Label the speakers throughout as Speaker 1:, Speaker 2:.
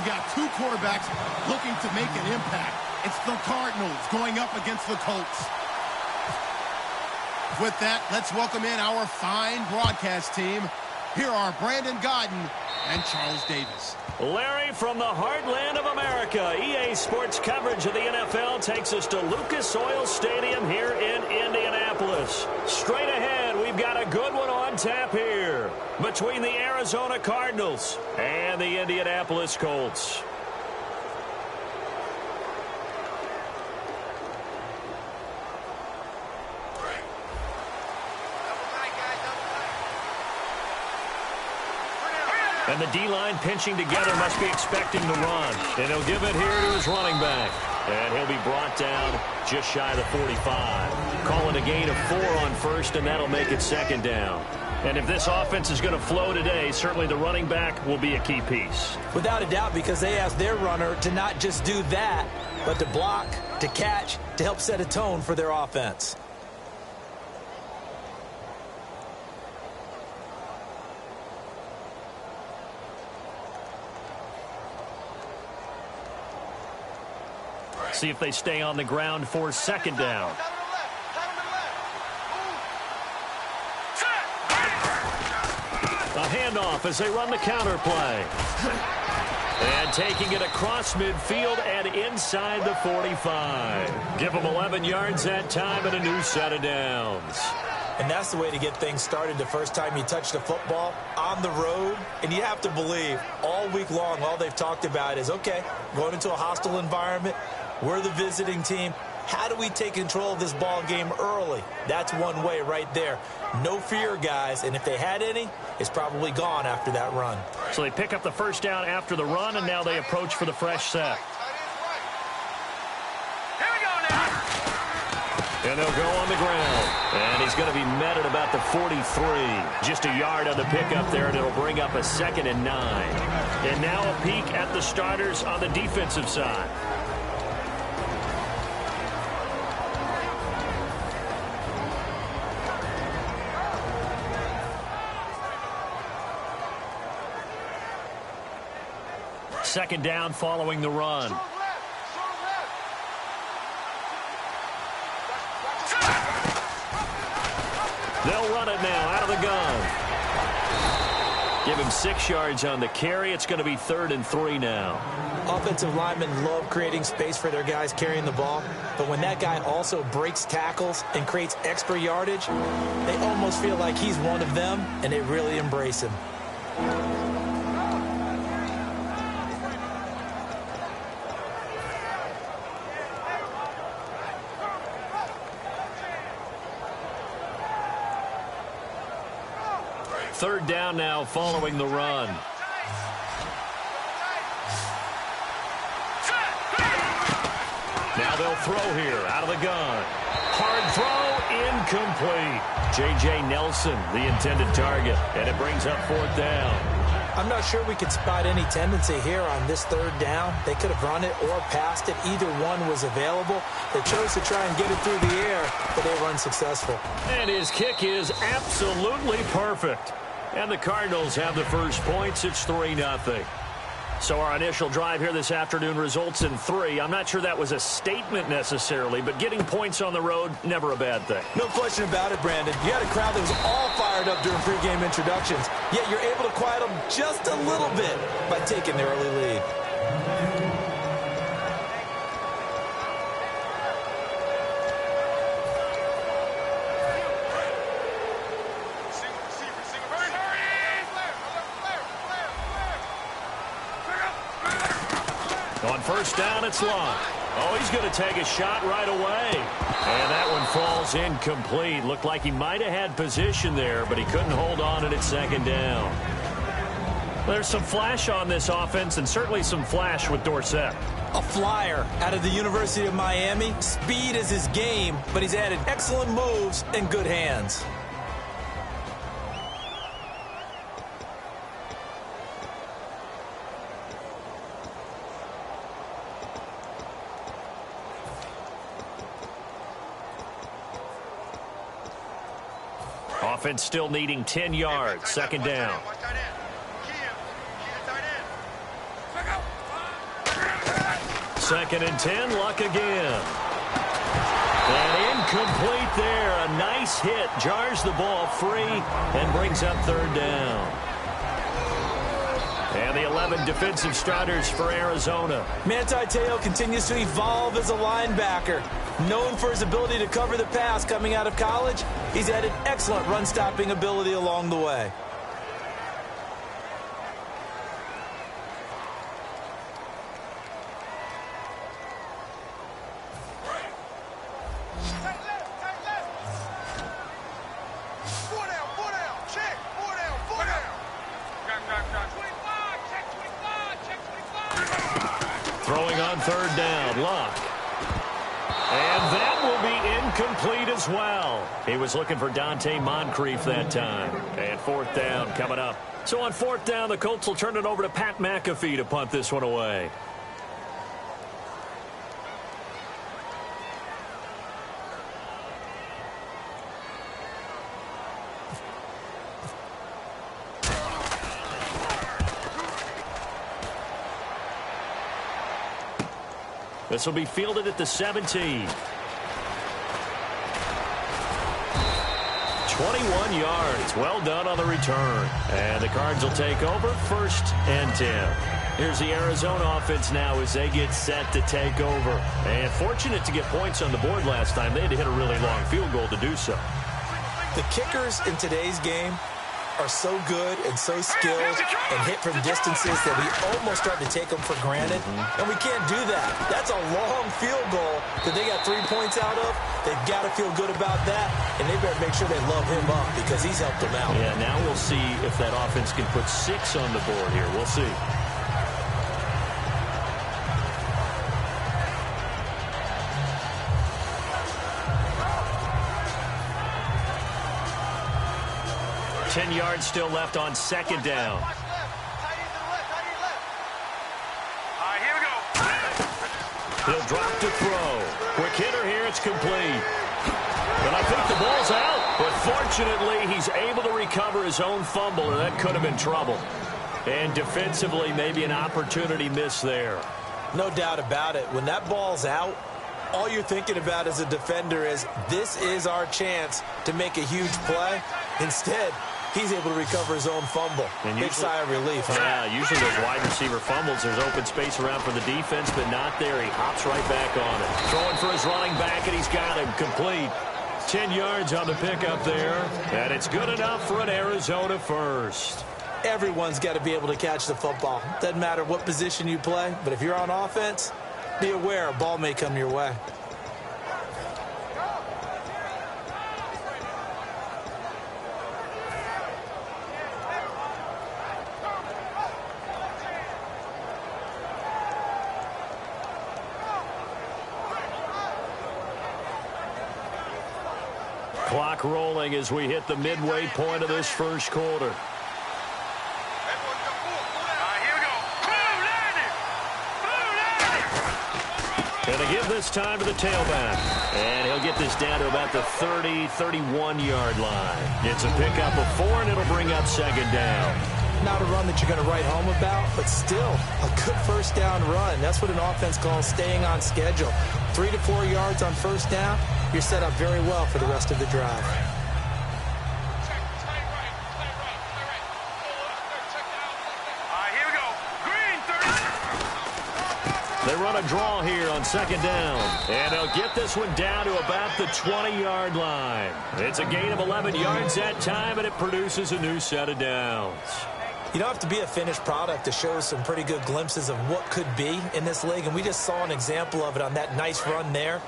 Speaker 1: We've got two quarterbacks looking to make an impact. It's the Cardinals going up against the Colts. With that, let's welcome in our fine broadcast team. Here are Brandon Godden and Charles Davis.
Speaker 2: Larry, from the heartland of America, EA Sports coverage of the NFL takes us to Lucas Oil Stadium here in Indianapolis. Straight ahead, we've got a good one on tap here between the Arizona Cardinals and the Indianapolis Colts. And the D-line pinching together must be expecting to run. And he'll give it here to his running back. And he'll be brought down just shy of the 45. Call it a gain of 4 on first, and that'll make it second down. And if this offense is going to flow today, certainly the running back will be a key piece.
Speaker 3: Without a doubt, because they asked their runner to not just do that, but to block, to catch, to help set a tone for their offense.
Speaker 2: See if they stay on the ground for second down. A handoff as they run the counter play. And taking it across midfield and inside the 45. Give them 11 yards that time and a new set of downs.
Speaker 3: And that's the way to get things started the first time you touch the football on the road. And you have to believe all week long, all they've talked about is, okay, going into a hostile environment. We're the visiting team. How do we take control of this ball game early? That's one way right there. No fear, guys. And if they had any, it's probably gone after that run.
Speaker 2: So they pick up the first down after the run, and now they approach for the fresh set.
Speaker 4: Here we go now.
Speaker 2: And they'll go on the ground. And he's going to be met at about the 43. Just a yard on the pickup there, and it'll bring up a 2nd and 9. And now a peek at the starters on the defensive side. Second down following the run. They'll run it now out of the gun. Give him 6 yards on the carry. It's going to be 3rd and 3 now.
Speaker 3: Offensive linemen love creating space for their guys carrying the ball. But when that guy also breaks tackles and creates extra yardage, they almost feel like he's one of them, and they really embrace him.
Speaker 2: Third down now following the run. Now they'll throw here out of the gun. Hard throw, incomplete. J.J. Nelson, the intended target, and it brings up 4th down.
Speaker 3: I'm not sure we could spot any tendency here on this 3rd down. They could have run it or passed it. Either one was available. They chose to try and get it through the air, but they were unsuccessful.
Speaker 2: And his kick is absolutely perfect. And the Cardinals have the first points. It's 3-0. So our initial drive here this afternoon results in 3. I'm not sure that was a statement necessarily, but getting points on the road, never a bad thing.
Speaker 3: No question about it, Brandon. You had a crowd that was all fired up during pregame introductions, yet you're able to quiet them just a little bit by taking the early lead.
Speaker 2: On first down, it's Locke. Oh, he's going to take a shot right away. And that one falls incomplete. Looked like he might have had position there, but he couldn't hold on, and it's 2nd down. There's some flash on this offense, and certainly some flash with Dorsett.
Speaker 3: A flyer out of the University of Miami. Speed is his game, but he's added excellent moves and good hands.
Speaker 2: Offense still needing 10 yards. 2nd down. 2nd and 10, Luck again. And incomplete there. A nice hit. Jars the ball free and brings up 3rd down. And the 11 defensive starters for Arizona.
Speaker 3: Manti Te'o continues to evolve as a linebacker. Known for his ability to cover the pass coming out of college, he's added excellent run-stopping ability along the way.
Speaker 2: Throwing on 3rd down, Luck. And that will be incomplete as well. He was looking for Dante Moncrief that time. And 4th down coming up. So on 4th down, the Colts will turn it over to Pat McAfee to punt this one away. This will be fielded at the 17. 21 yards. Well done on the return. And the Cards will take over 1st and 10. Here's the Arizona offense now as they get set to take over. And fortunate to get points on the board last time. They had to hit a really long field goal to do so.
Speaker 3: The kickers in today's game are so good and so skilled and hit from distances that we almost start to take them for granted. And we can't do that. That's a long field goal that they got 3 points out of. They've got to feel good about that, and they better make sure they love him up because he's helped them out.
Speaker 2: Yeah, now we'll see if that offense can put 6 on the board here. We'll see. Ten yards still left on 2nd down.
Speaker 4: Here we go.
Speaker 2: He'll drop to throw. Quick hitter here. It's complete. But I think the ball's out. But fortunately, he's able to recover his own fumble, or that could have been trouble. And defensively, maybe an opportunity miss there.
Speaker 3: No doubt about it. When that ball's out, all you're thinking about as a defender is, this is our chance to make a huge play. Instead, he's able to recover his own fumble. And big sigh of relief. Huh?
Speaker 2: Yeah, usually those wide receiver fumbles, there's open space around for the defense, but not there. He hops right back on it. Throwing for his running back, and he's got him complete. 10 yards on the pickup there, and it's good enough for an Arizona first.
Speaker 3: Everyone's got to be able to catch the football. Doesn't matter what position you play, but if you're on offense, be aware a ball may come your way.
Speaker 2: Clock rolling as we hit the midway point of this first quarter. Going to give this time to the tailback. And he'll get this down to about the 30, 31-yard line. It's a pickup of 4, and it'll bring up 2nd down.
Speaker 3: Not a run that you're going to write home about, but still a good 1st down run. That's what an offense calls staying on schedule. 3 to 4 yards on 1st down, you're set up very well for the rest of the drive.
Speaker 2: They run a draw here on 2nd down. And they'll get this one down to about the 20-yard line. It's a gain of 11 yards that time, and it produces a new set of downs.
Speaker 3: You don't have to be a finished product to show some pretty good glimpses of what could be in this league, and we just saw an example of it on that nice run there.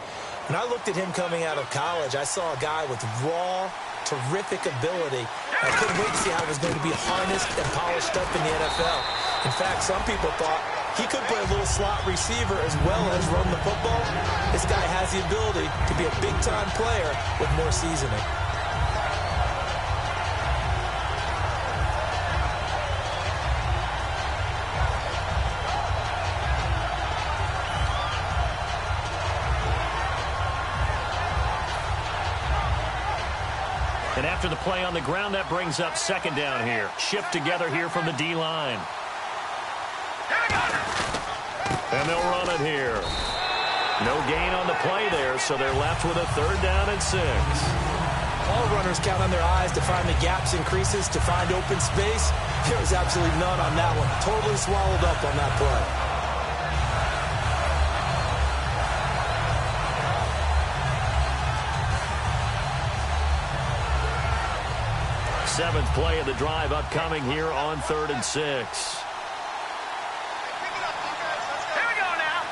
Speaker 3: When I looked at him coming out of college, I saw a guy with raw, terrific ability. I couldn't wait to see how he was going to be harnessed and polished up in the NFL. In fact, some people thought he could play a little slot receiver as well as run the football. This guy has the ability to be a big-time player with more seasoning.
Speaker 2: And after the play on the ground, that brings up 2nd down here. Shift together here from the D-line. And they'll run it here. No gain on the play there, so they're left with a 3rd down and 6.
Speaker 3: All runners count on their eyes to find the gaps and creases, to find open space. There was absolutely none on that one. Totally swallowed up on that play.
Speaker 2: 7th play of the drive upcoming here on 3rd and 6.
Speaker 4: Here we go now.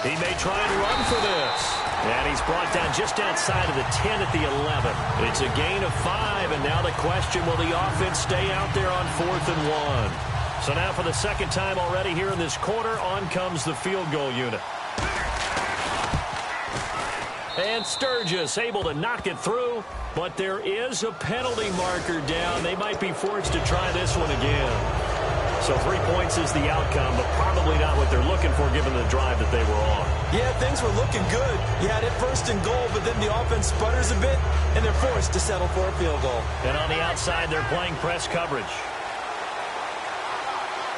Speaker 2: He may try and run for this. And he's brought down just outside of the 10 at the 11. It's a gain of 5, and now the question, will the offense stay out there on 4th and 1? So now for the 2nd time already here in this quarter, on comes the field goal unit. And Sturgis able to knock it through, but there is a penalty marker down. They might be forced to try this one again. So 3 points is the outcome, but probably not what they're looking for given the drive that they were on.
Speaker 3: Yeah, things were looking good. You had it 1st and goal, but then the offense sputters a bit, and they're forced to settle for a field goal.
Speaker 2: And on the outside, they're playing press coverage.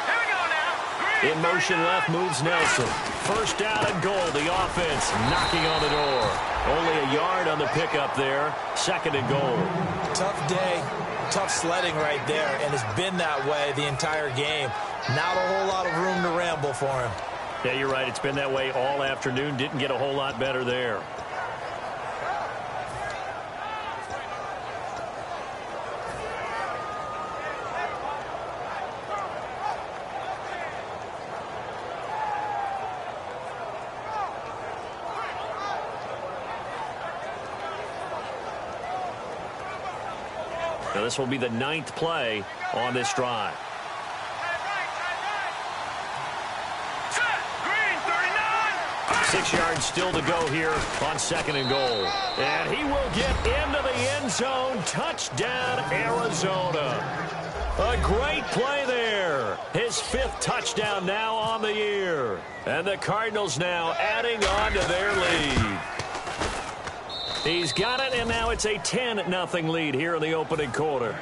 Speaker 4: Here we go now.
Speaker 2: In motion left moves Nelson. 1st down and goal. The offense knocking on the door. Only a yard on the pickup there. 2nd and goal.
Speaker 3: Tough day. Tough sledding right there, and it's been that way the entire game. Not a whole lot of room to ramble for him.
Speaker 2: Yeah, you're right. It's been that way all afternoon. Didn't get a whole lot better there. Now this will be the 9th play on this drive.
Speaker 4: Set. Green, 39.
Speaker 2: 6 yards still to go here on 2nd and goal. And he will get into the end zone. Touchdown, Arizona. A great play there. His 5th touchdown now on the year. And the Cardinals now adding on to their lead. He's got it, and now it's a 10-0 lead here in the opening quarter.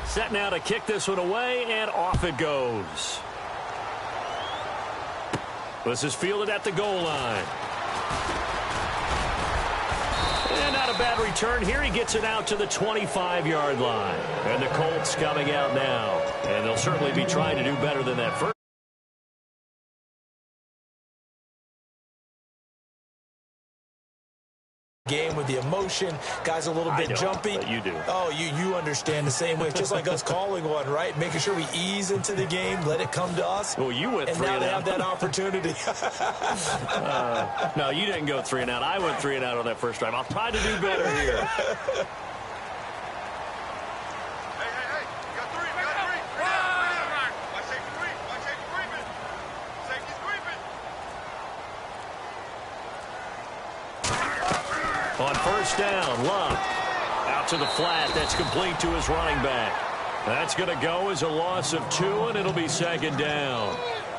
Speaker 2: Set now to kick this one away, and off it goes. This is fielded at the goal line. And not a bad return here. He gets it out to the 25-yard line. And the Colts coming out now. And they'll certainly be trying to do better than that first
Speaker 3: game with the emotion. Guys a little bit jumpy.
Speaker 2: But you do.
Speaker 3: Oh, you understand the same way. It's just like us calling one, right? Making sure we ease into the game, let it come to us.
Speaker 2: Well, you went
Speaker 3: and
Speaker 2: 3
Speaker 3: now
Speaker 2: and
Speaker 3: they
Speaker 2: out.
Speaker 3: have that opportunity.
Speaker 2: No, you didn't go 3 and out. I went 3 and out on that first drive. I'll try to do better here.
Speaker 4: Hey, you got 3, you got 3. Why safety creep? Why safety creeping? Safety's creeping.
Speaker 2: On 1st down, Love out to the flat. That's complete to his running back. That's going to go as a loss of 2, and it'll be 2nd down.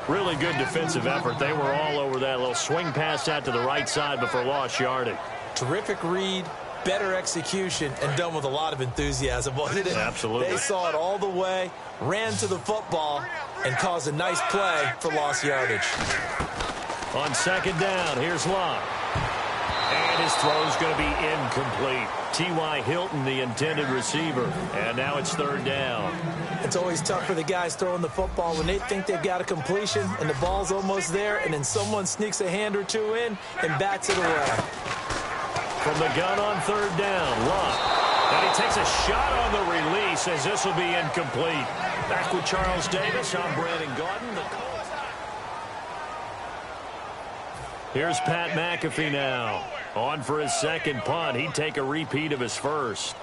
Speaker 2: Really good defensive effort. They were all over that little swing pass out to the right side before lost yardage.
Speaker 3: Terrific read, better execution, and done with a lot of enthusiasm, wasn't it?
Speaker 2: Absolutely.
Speaker 3: They saw it all the way, ran to the football, and caused a nice play for lost yardage.
Speaker 2: On 2nd down, here's Love. And his throw is going to be incomplete. T.Y. Hilton, the intended receiver. And now it's 3rd down.
Speaker 3: It's always tough for the guys throwing the football when they think they've got a completion and the ball's almost there, and then someone sneaks a hand or 2 in and bats it away.
Speaker 2: From the gun on 3rd down, Love. And he takes a shot on the release as this will be incomplete. Back with Charles Davis, I'm Brandon Gaudin. Here's Pat McAfee now. On for his 2nd punt. He'd take a repeat of his first.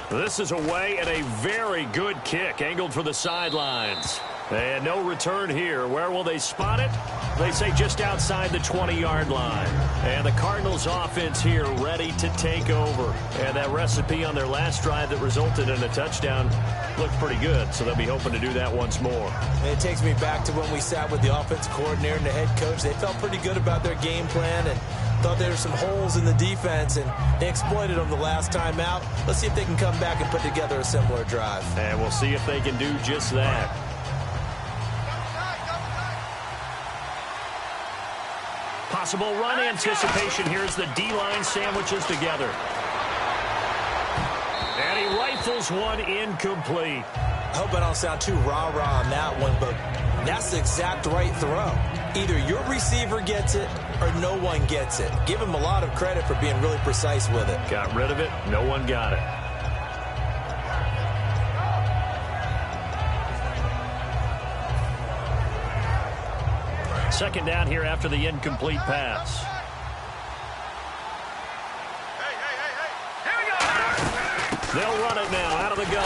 Speaker 2: This is away and a very good kick angled for the sidelines. And no return here. Where will they spot it? They say just outside the 20-yard line. And the Cardinals offense here ready to take over. And that recipe on their last drive that resulted in a touchdown looked pretty good. So they'll be hoping to do that once more.
Speaker 3: And it takes me back to when we sat with the offensive coordinator and the head coach. They felt pretty good about their game plan, and Thought there were some holes in the defense, and they exploited them the last time out. Let's see if they can come back and put together a similar drive.
Speaker 2: And we'll see if they can do just that. Possible run anticipation. Here's the D-line sandwiches together. And he rifles one incomplete.
Speaker 3: I hope I don't sound too rah-rah on that one, but that's the exact right throw. Either your receiver gets it or no one gets it. Give him a lot of credit for being really precise with it.
Speaker 2: Got rid of it. No one got it. Second down here after the incomplete pass. They'll run it now out of the gun.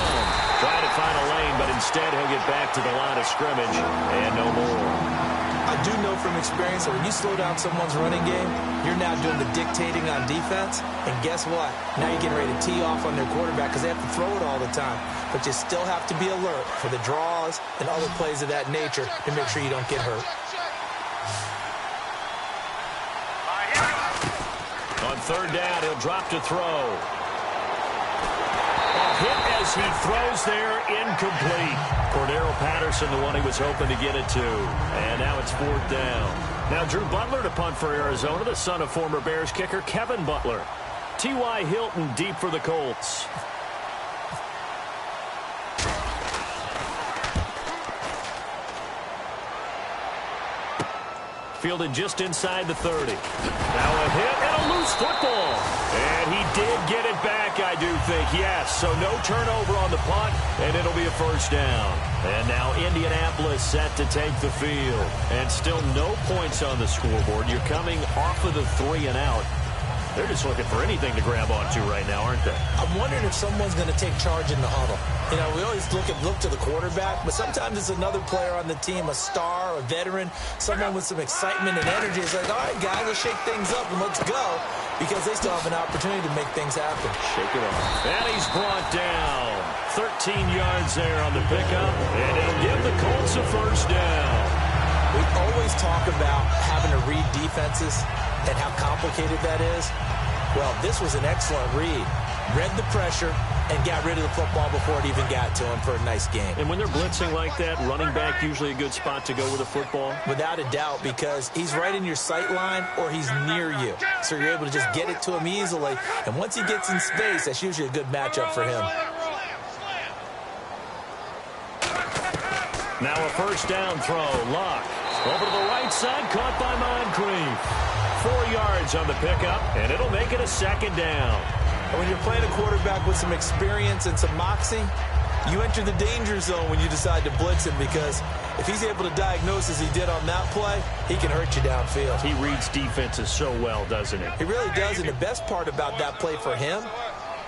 Speaker 2: Trying to find a lane, but instead he'll get back to the line of scrimmage and no more.
Speaker 3: I do know from experience that when you slow down someone's running game, you're now doing the dictating on defense. And guess what? Now you're getting ready to tee off on their quarterback because they have to throw it all the time. But you still have to be alert for the draws and other plays of that nature to make sure you don't get hurt.
Speaker 2: On third down, he'll drop to throw. Hit as he throws there, incomplete. Cordero Patterson, the one he was hoping to get it to. And now it's fourth down. Now Drew Butler to punt for Arizona, the son of former Bears kicker Kevin Butler. T.Y. Hilton deep for the Colts. Fielded just inside the 30. Now a hit and a loose football. And he did get it back, I do think, yes. So no turnover on the punt, and it'll be a first down. And now Indianapolis set to take the field. And still no points on the scoreboard. You're coming off of the 3 and out. They're just looking for anything to grab onto right now, aren't they?
Speaker 3: I'm wondering if someone's going to take charge in the huddle. You know, we always look to the quarterback, but sometimes it's another player on the team, a star, a veteran, someone with some excitement and energy. It's like, all right, guys, let's shake things up and let's go, because they still have an opportunity to make things happen.
Speaker 2: Shake it off. And he's brought down. 13 yards there on the pickup, and it'll give the Colts a first down.
Speaker 3: We always talk about having to read defenses and how complicated that is. Well, this was an excellent read. Read the pressure and got rid of the football before it even got to him for a nice game.
Speaker 2: And when they're blitzing like that, running back usually a good spot to go with the football?
Speaker 3: Without a doubt, because he's right in your sight line or he's near you. So you're able to just get it to him easily. And once he gets in space, that's usually a good matchup for him.
Speaker 2: Now a first down throw. Luck. Over to the right side, caught by Moncrief. 4 yards on the pickup, and it'll make it a second down.
Speaker 3: And when you're playing a quarterback with some experience and some moxie, you enter the danger zone when you decide to blitz him, because if he's able to diagnose as he did on that play, he can hurt you downfield.
Speaker 2: He reads defenses so well, doesn't he?
Speaker 3: He really does, and the best part about that play for him,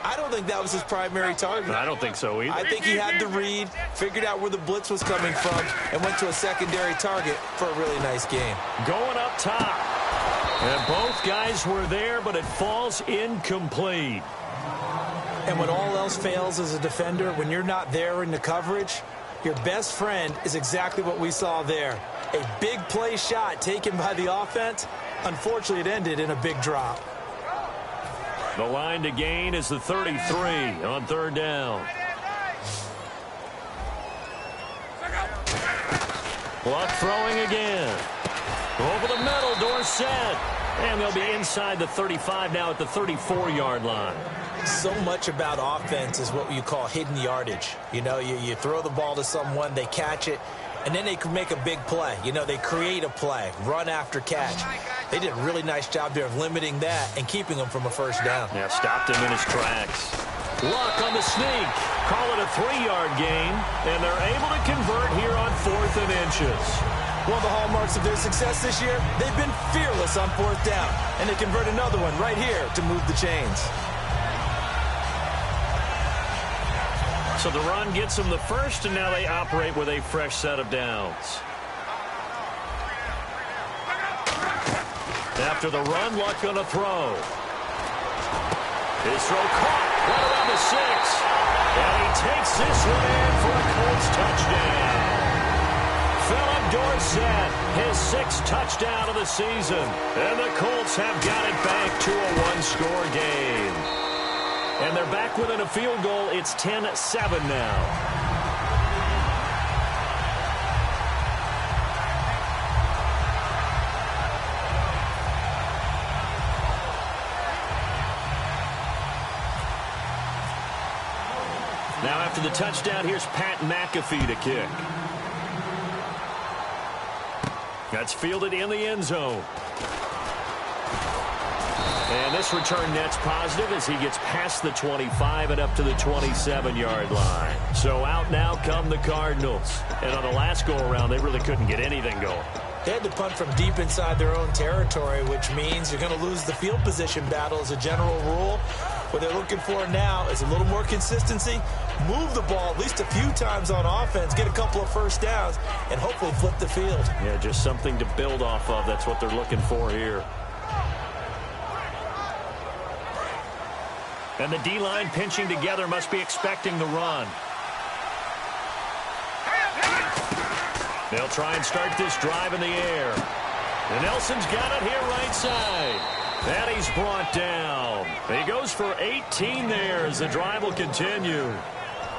Speaker 3: I don't think that was his primary target.
Speaker 2: I don't think so either.
Speaker 3: I think he had the read, figured out where the blitz was coming from, and went to a secondary target for a really nice game.
Speaker 2: Going up top. And both guys were there, but it falls incomplete.
Speaker 3: And when all else fails as a defender, when you're not there in the coverage, your best friend is exactly what we saw there. A big play shot taken by the offense. Unfortunately, it ended in a big drop.
Speaker 2: The line to gain is the 33 on third down. Luck throwing again. Over the middle, Dorsett. And they'll be inside the 35 now at the 34-yard line.
Speaker 3: So much about offense is what you call hidden yardage. You know, you throw the ball to someone, they catch it, and then they can make a big play. You know, they create a play, run after catch. They did a really nice job there of limiting that and keeping them from a first down.
Speaker 2: Yeah, stopped him in his tracks. Luck on the sneak. Call it a 3-yard gain, and they're able to convert here on 4th and inches.
Speaker 3: One of the hallmarks of their success this year, they've been fearless on 4th down, and they convert another one right here to move the chains.
Speaker 2: So the run gets them the first, and now they operate with a fresh set of downs. After the run, Luck going to throw. His throw caught right around the 6. And he takes this one in for a Colts touchdown. Phillip Dorsett, his 6th touchdown of the season. And the Colts have got it back to a one-score game. And they're back within a field goal. It's 10-7 now. Now after the touchdown, here's Pat McAfee to kick. That's fielded in the end zone. And this return net's positive as he gets past the 25 and up to the 27-yard line. So out now come the Cardinals. And on the last go-around, they really couldn't get anything going.
Speaker 3: They had to punt from deep inside their own territory, which means you're going to lose the field position battle as a general rule. What they're looking for now is a little more consistency, move the ball at least a few times on offense, get a couple of first downs, and hopefully flip the field.
Speaker 2: Yeah, just something to build off of. That's what they're looking for here. And the D-line pinching together must be expecting the run. They'll try and start this drive in the air. And Nelson's got it here right side. And he's brought down. He goes for 18 there as the drive will continue.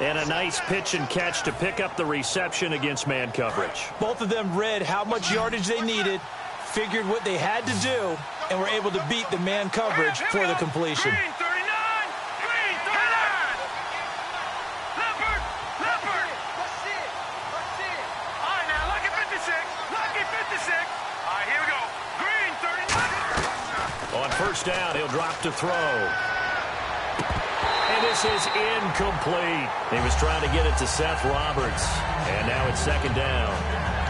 Speaker 2: And a nice pitch and catch to pick up the reception against man coverage.
Speaker 3: Both of them read how much yardage they needed, figured what they had to do, and were able to beat the man coverage for the completion.
Speaker 4: Green 39! Green 39! Leopard! Leopard! Let's see it. Let's see it. All right, now, lucky 56. Lucky 56. All right, here we go. Green 39!
Speaker 2: On first down, he'll drop to throw. And this is incomplete. He was trying to get it to Seth Roberts. And now it's second down.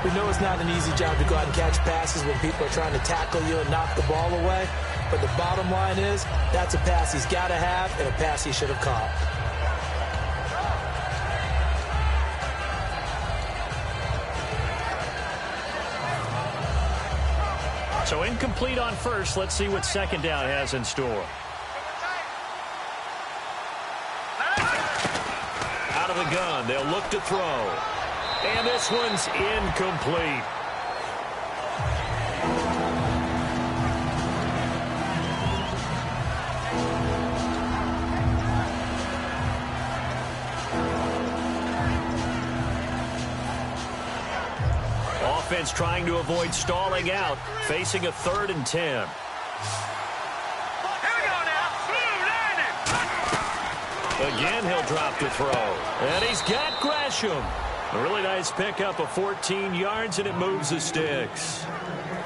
Speaker 3: We know it's not an easy job to go out and catch passes when people are trying to tackle you and knock the ball away. But the bottom line is, that's a pass he's got to have and a pass he should have caught.
Speaker 2: So incomplete on first. Let's see what second down has in store. Out of the gun. They'll look to throw. And this one's incomplete. Offense trying to avoid stalling out, facing a 3rd and 10.
Speaker 4: Here we go now. Blue 90.
Speaker 2: Again, he'll drop to throw. And he's got Gresham. A really nice pickup of 14 yards, and it moves the sticks.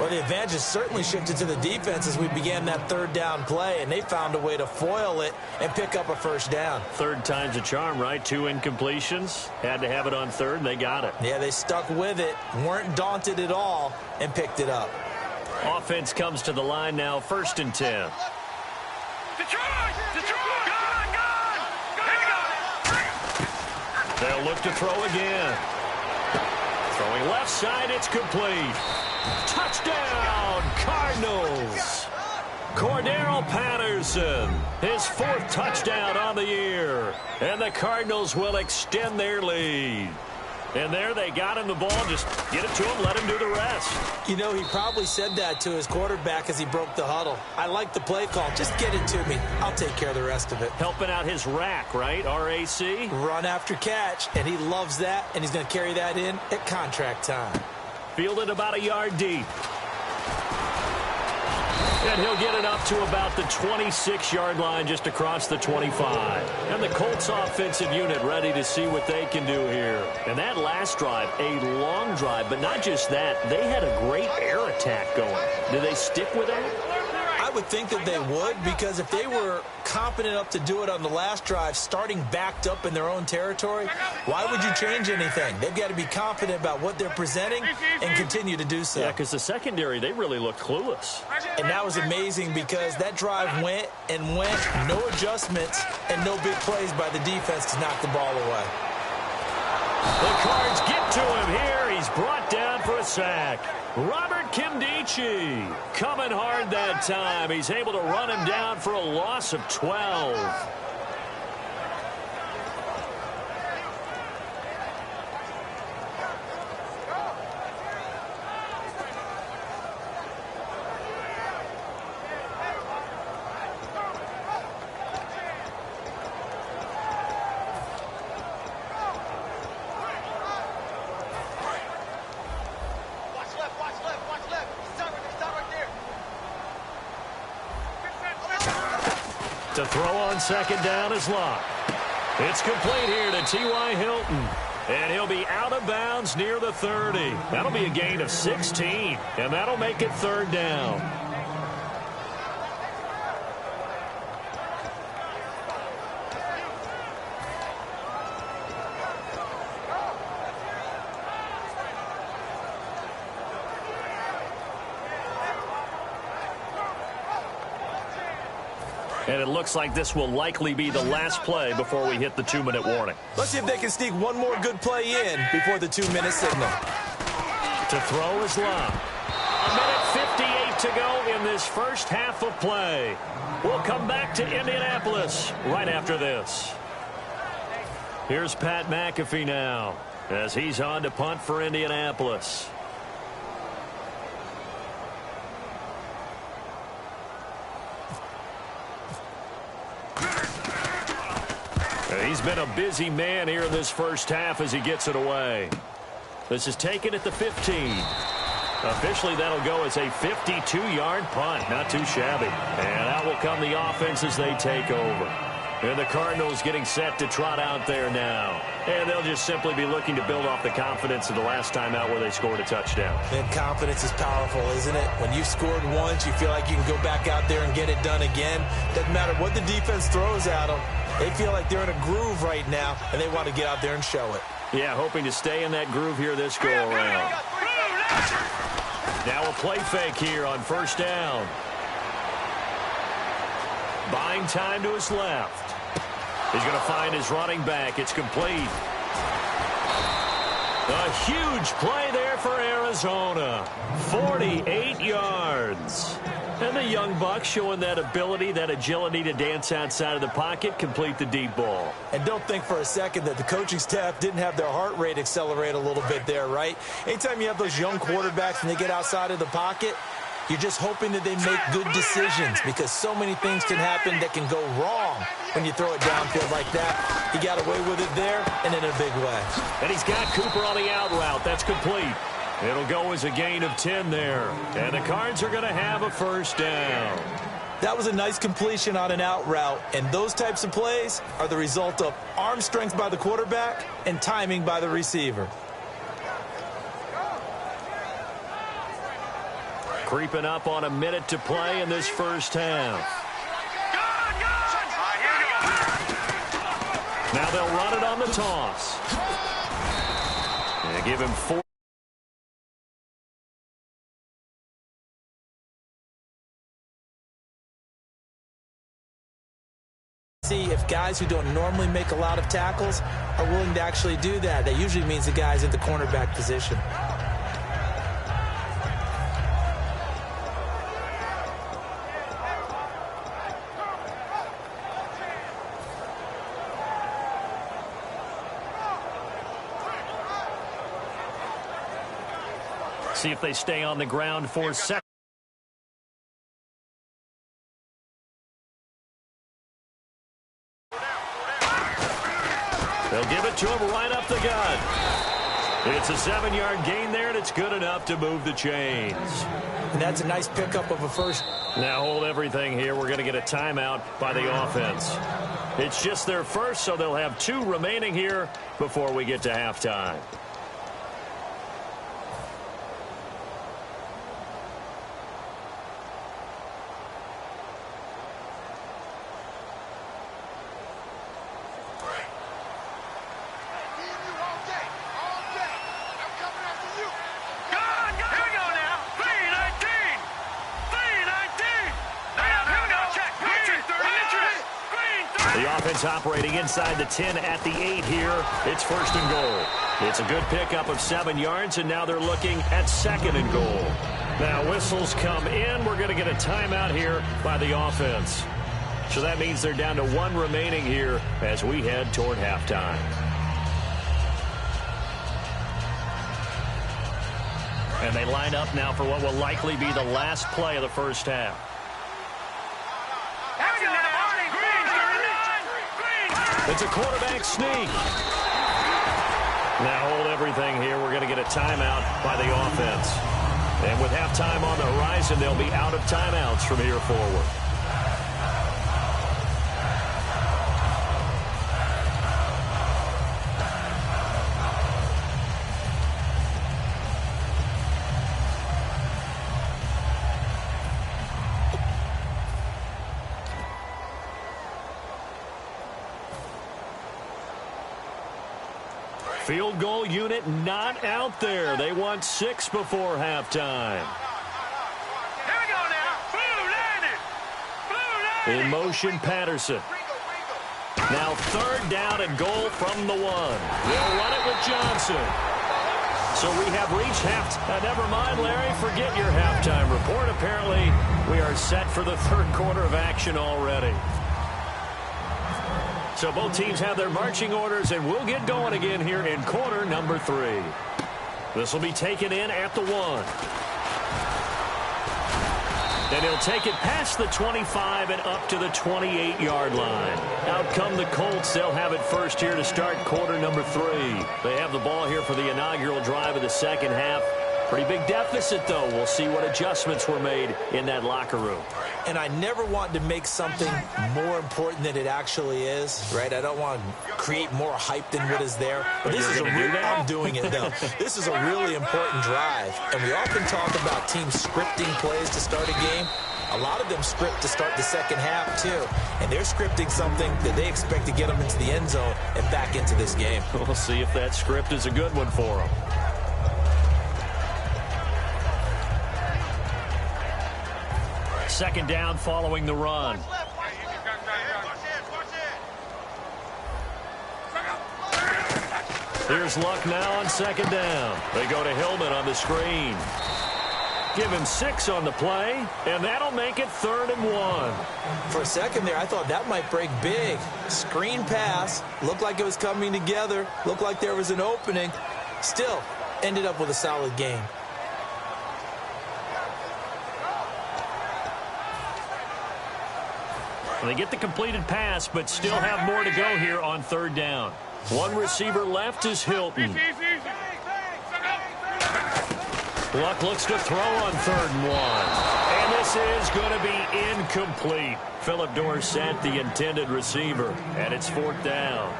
Speaker 3: Well, the advantage has certainly shifted to the defense as we began that 3rd down play, and they found a way to foil it and pick up a first down.
Speaker 2: 3rd time's a charm, right? 2 incompletions. Had to have it on 3rd, and they got it.
Speaker 3: Yeah, they stuck with it, weren't daunted at all, and picked it up.
Speaker 2: Offense comes to the line now, 1st and 10.
Speaker 4: Detroit! Detroit! Gone! Gone! Here we go.
Speaker 2: They'll look to throw again. Throwing left side, it's complete. Touchdown, Cardinals. Cordero Patterson, his 4th touchdown on the year. And the Cardinals will extend their lead. And there they got him the ball. Just get it to him, let him do the rest.
Speaker 3: You know, he probably said that to his quarterback as he broke the huddle. I like the play call. Just get it to me. I'll take care of the rest of it.
Speaker 2: Helping out his rack, right? R-A-C?
Speaker 3: Run after catch, and he loves that, and he's going to carry that in at contract time.
Speaker 2: Fielded about a yard deep. And he'll get it up to about the 26-yard line just across the 25. And the Colts offensive unit ready to see what they can do here. And that last drive, a long drive, but not just that, they had a great air attack going. Do they stick with that?
Speaker 3: I would think that they would, because if they were competent enough to do it on the last drive, starting backed up in their own territory, why would you change anything? They've got to be confident about what they're presenting and continue to do so.
Speaker 2: Yeah, because the secondary, they really look clueless.
Speaker 3: And that was amazing because that drive went and went, no adjustments, and no big plays by the defense to knock the ball away.
Speaker 2: The Cards get to him here. He's brought down for a sack. Robert Kimdichie coming hard that time. He's able to run him down for a loss of 12. To throw on second down is Locke. It's complete here to T.Y. Hilton. And he'll be out of bounds near the 30. That'll be a gain of 16. And that'll make it third down. And it looks like this will likely be the last play before we hit the 2-minute warning.
Speaker 3: Let's see if they can sneak one more good play in before the 2-minute signal.
Speaker 2: To throw is Locke. A minute 58 to go in this first half of play. We'll come back to Indianapolis right after this. Here's Pat McAfee now as he's on to punt for Indianapolis. He's been a busy man here in this first half as he gets it away. This is taken at the 15. Officially, that'll go as a 52-yard punt. Not too shabby. And out will come the offense as they take over. And the Cardinals getting set to trot out there now. And they'll just simply be looking to build off the confidence of the last time out where they scored a touchdown.
Speaker 3: And confidence is powerful, isn't it? When you've scored once, you feel like you can go back out there and get it done again. Doesn't matter what the defense throws at them. They feel like they're in a groove right now, and they want to get out there and show it.
Speaker 2: Yeah, hoping to stay in that groove here this go-around. Now a play fake here on first down. Buying time to his left. He's going to find his running back. It's complete. A huge play there for Arizona. 48 yards. And the young buck showing that ability, that agility to dance outside of the pocket, complete the deep ball.
Speaker 3: And don't think for a second that the coaching staff didn't have their heart rate accelerate a little bit there, right? Anytime you have those young quarterbacks and they get outside of the pocket, you're just hoping that they make good decisions because so many things can happen that can go wrong when you throw it downfield like that. He got away with it there and in a big way.
Speaker 2: And he's got Cooper on the out route. That's complete. It'll go as a gain of 10 there. And the Cards are going to have a first down.
Speaker 3: That was a nice completion on an out route. And those types of plays are the result of arm strength by the quarterback and timing by the receiver.
Speaker 2: Creeping up on a minute to play in this first half. Now they'll run it on the toss. And give him 4.
Speaker 3: See if guys who don't normally make a lot of tackles are willing to actually do that. That usually means the guy's at the cornerback position.
Speaker 2: See if they stay on the ground for seconds. They'll give it to him right up the gut. It's a 7-yard gain there, and it's good enough to move the chains.
Speaker 3: And that's a nice pickup of a first.
Speaker 2: Now hold everything here. We're going to get a timeout by the offense. It's just their first, so they'll have 2 remaining here before we get to halftime. Operating inside the 10 at the 8 here. It's first and goal. It's a good pickup of 7 yards, and now they're looking at second and goal. Now whistles come in. We're going to get a timeout here by the offense. So that means they're down to 1 remaining here as we head toward halftime. And they line up now for what will likely be the last play of the first half. It's a quarterback sneak. Now hold everything here. We're going to get a timeout by the offense. And with halftime on the horizon, they'll be out of timeouts from here forward. Field goal unit not out there. They want 6 before halftime.
Speaker 4: Here we go now. Blue landed. Blue landed.
Speaker 2: In motion, Patterson. Now 3rd down and goal from the 1. They'll run it with Johnson. So we have reached never mind, Larry, forget your halftime report. Apparently, we are set for the 3rd quarter of action already. So both teams have their marching orders, and we'll get going again here in quarter number 3. This will be taken in at the 1. And he'll take it past the 25 and up to the 28-yard line. Out come the Colts. They'll have it first here to start quarter number 3. They have the ball here for the inaugural drive of the second half. Pretty big deficit, though. We'll see what adjustments were made in that locker room.
Speaker 3: And I never want to make something more important than it actually is, right? I don't want to create more hype than what is there. But this is a real, I'm doing it, though. This is a really important drive. And we often talk about teams scripting plays to start a game. A lot of them script to start the second half, too. And they're scripting something that they expect to get them into the end zone and back into this game.
Speaker 2: We'll see if that script is a good one for them. Second down following the run. Here's Luck now on second down. They go to Hillman on the screen. Give him 6 on the play, and that'll make it 3rd and 1.
Speaker 3: For a second there, I thought that might break big. Screen pass. Looked like it was coming together. Looked like there was an opening. Still, ended up with a solid game.
Speaker 2: They get the completed pass, but still have more to go here on 3rd down. One receiver left is Hilton. Luck looks to throw on 3rd and 1. And this is going to be incomplete. Philip Dorsett, the intended receiver, and it's 4th down.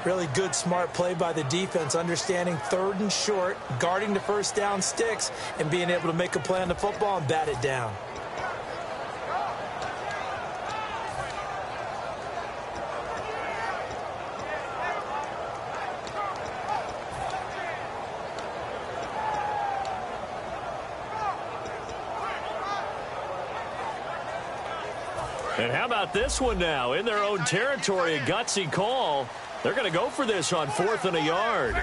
Speaker 3: Really good, smart play by the defense, understanding 3rd and short, guarding the first down sticks, and being able to make a play on the football and bat it down.
Speaker 2: And how about this one now? In their own territory, a gutsy call. They're going to go for this on 4th and a yard.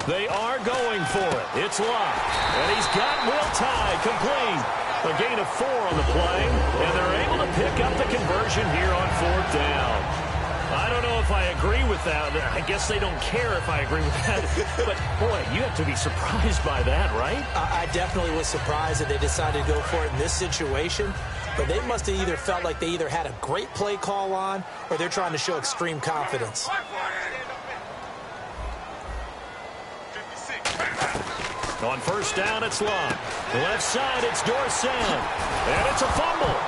Speaker 2: They are going for it. It's Luck. And he's got Will Tye complete. A gain of 4 on the play. And they're able to pick up the conversion here on 4th down. I don't know if I agree with that. I guess they don't care if I agree with that. But, boy, you have to be surprised by that, right?
Speaker 3: I definitely was surprised that they decided to go for it in this situation. But they must have either felt like they either had a great play call on or they're trying to show extreme confidence.
Speaker 2: On 1st down, it's Luck. Left side, it's Dorsett. And it's a fumble.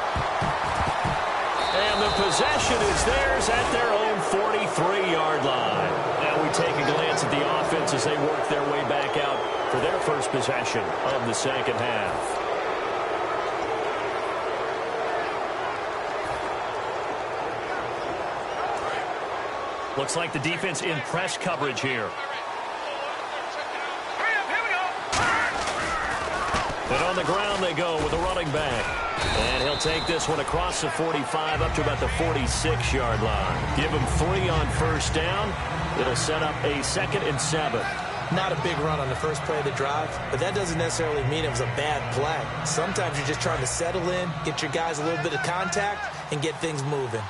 Speaker 2: And the possession is theirs at their own 43-yard line. Now we take a glance at the offense as they work their way back out for their first possession of the second half. Looks like the defense in press coverage here. And on the ground they go with a running back. And he'll take this one across the 45 up to about the 46-yard line. Give him 3 on 1st down. It'll set up a 2nd and 7.
Speaker 3: Not a big run on the first play of the drive, but that doesn't necessarily mean it was a bad play. Sometimes you're just trying to settle in, get your guys a little bit of contact, and get things moving.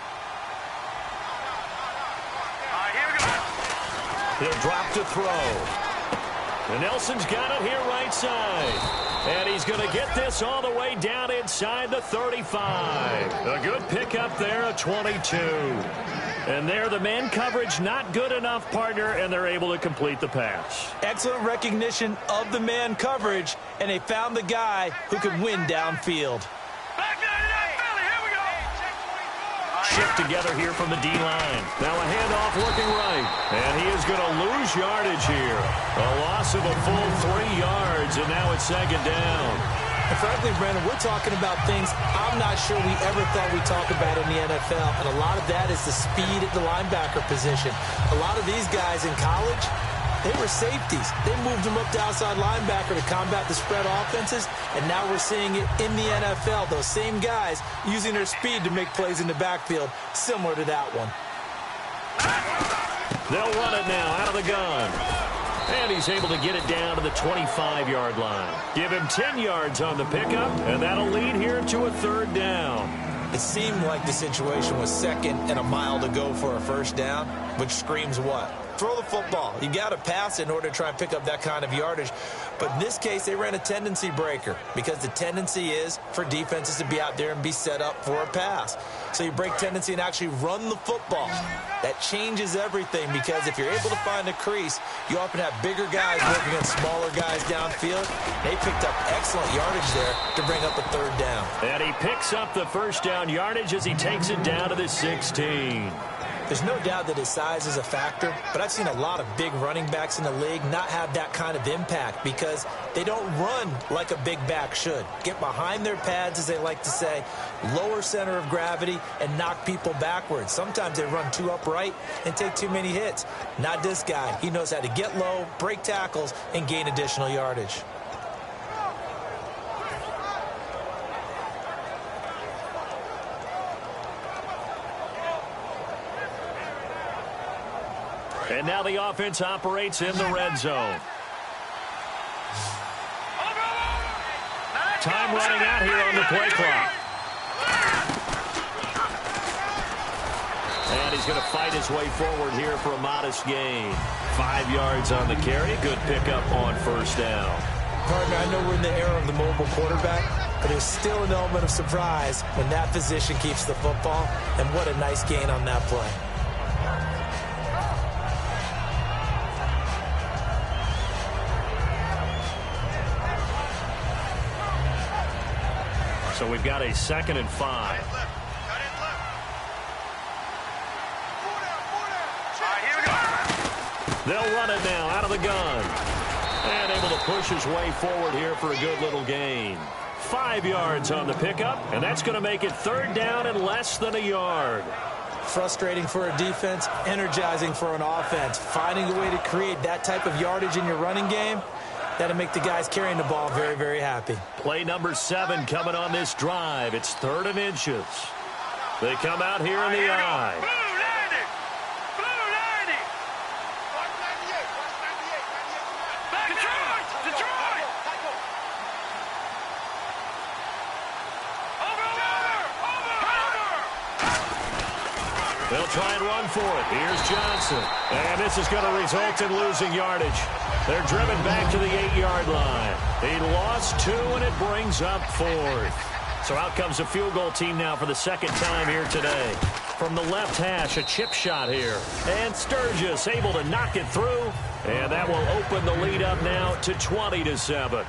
Speaker 2: He'll drop to throw. And Nelson's got it here right side. And he's going to get this all the way down inside the 35. A good pickup there, a 22. And there, the man coverage not good enough, partner, and they're able to complete the pass.
Speaker 3: Excellent recognition of the man coverage, and they found the guy who could win downfield.
Speaker 2: Shift together here from the D-line. Now a handoff looking right. And he is going to lose yardage here. A loss of a full 3 yards, and now it's 2nd down.
Speaker 3: And frankly, Brandon, we're talking about things I'm not sure we ever thought we'd talk about in the NFL. And a lot of that is the speed at the linebacker position. A lot of these guys in college, they were safeties. They moved them up to outside linebacker to combat the spread offenses, and now we're seeing it in the NFL. Those same guys using their speed to make plays in the backfield, similar to that one.
Speaker 2: They'll run it now out of the gun. And he's able to get it down to the 25-yard line. Give him 10 yards on the pickup, and that'll lead here to a third down.
Speaker 3: It seemed like the situation was second and a mile to go for a first down, which screams what? Throw the football. You got to pass in order to try and pick up that kind of yardage. But in this case, they ran a tendency breaker because the tendency is for defenses to be out there and be set up for a pass. So you break tendency and actually run the football. That changes everything because if you're able to find a crease, you often have bigger guys working against smaller guys downfield. They picked up excellent yardage there to bring up a third down.
Speaker 2: And he picks up the first down yardage as he takes it down to the 16.
Speaker 3: There's no doubt that his size is a factor, but I've seen a lot of big running backs in the league not have that kind of impact because they don't run like a big back should. Get behind their pads, as they like to say, lower center of gravity, and knock people backwards. Sometimes they run too upright and take too many hits. Not this guy. He knows how to get low, break tackles, and gain additional yardage.
Speaker 2: And now the offense operates in the red zone. Time running out here on the play clock. And he's going to fight his way forward here for a modest gain. 5 yards on the carry. Good pickup on first down.
Speaker 3: Partner, I know we're in the era of the mobile quarterback, but there's still an element of surprise when that physician keeps the football, and what a nice gain on that play.
Speaker 2: So we've got a 2nd and 5. They'll run it now out of the gun. And able to push his way forward here for a good little gain. 5 yards on the pickup, and that's going to make it third down and less than a yard.
Speaker 3: Frustrating for a defense, energizing for an offense. Finding a way to create that type of yardage in your running game, that'll make the guys carrying the ball very, very happy.
Speaker 2: Play number 7 coming on this drive. It's 3rd and inches. They come out here in the eye. They'll try and run for it. Here's Johnson. And this is going to result in losing yardage. They're driven back to the 8-yard line. He lost 2, and it brings up 4th. So out comes a field goal team now for the second time here today. From the left hash, a chip shot here. And Sturgis able to knock it through. And that will open the lead up now to 20-7.